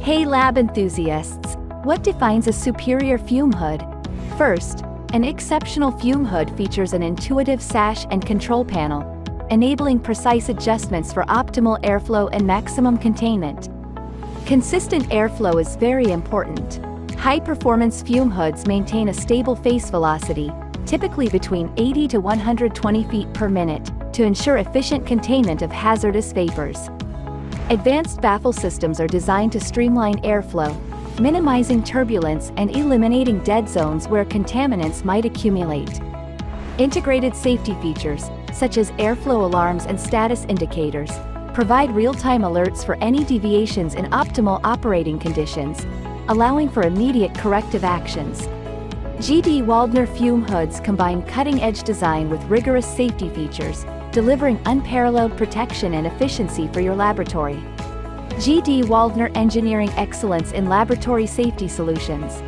Hey lab enthusiasts! What defines a superior fume hood? First, an exceptional fume hood features an intuitive sash and control panel, enabling precise adjustments for optimal airflow and maximum containment. Consistent airflow is very important. High-performance fume hoods maintain a stable face velocity, typically between 80 to 120 feet per minute, to ensure efficient containment of hazardous vapors. Advanced baffle systems are designed to streamline airflow, minimizing turbulence and eliminating dead zones where contaminants might accumulate. Integrated safety features, such as airflow alarms and status indicators, provide real-time alerts for any deviations in optimal operating conditions, allowing for immediate corrective actions. GD Waldner fume hoods combine cutting-edge design with rigorous safety features, delivering unparalleled protection and efficiency for your laboratory. GD Waldner, engineering excellence in laboratory safety solutions.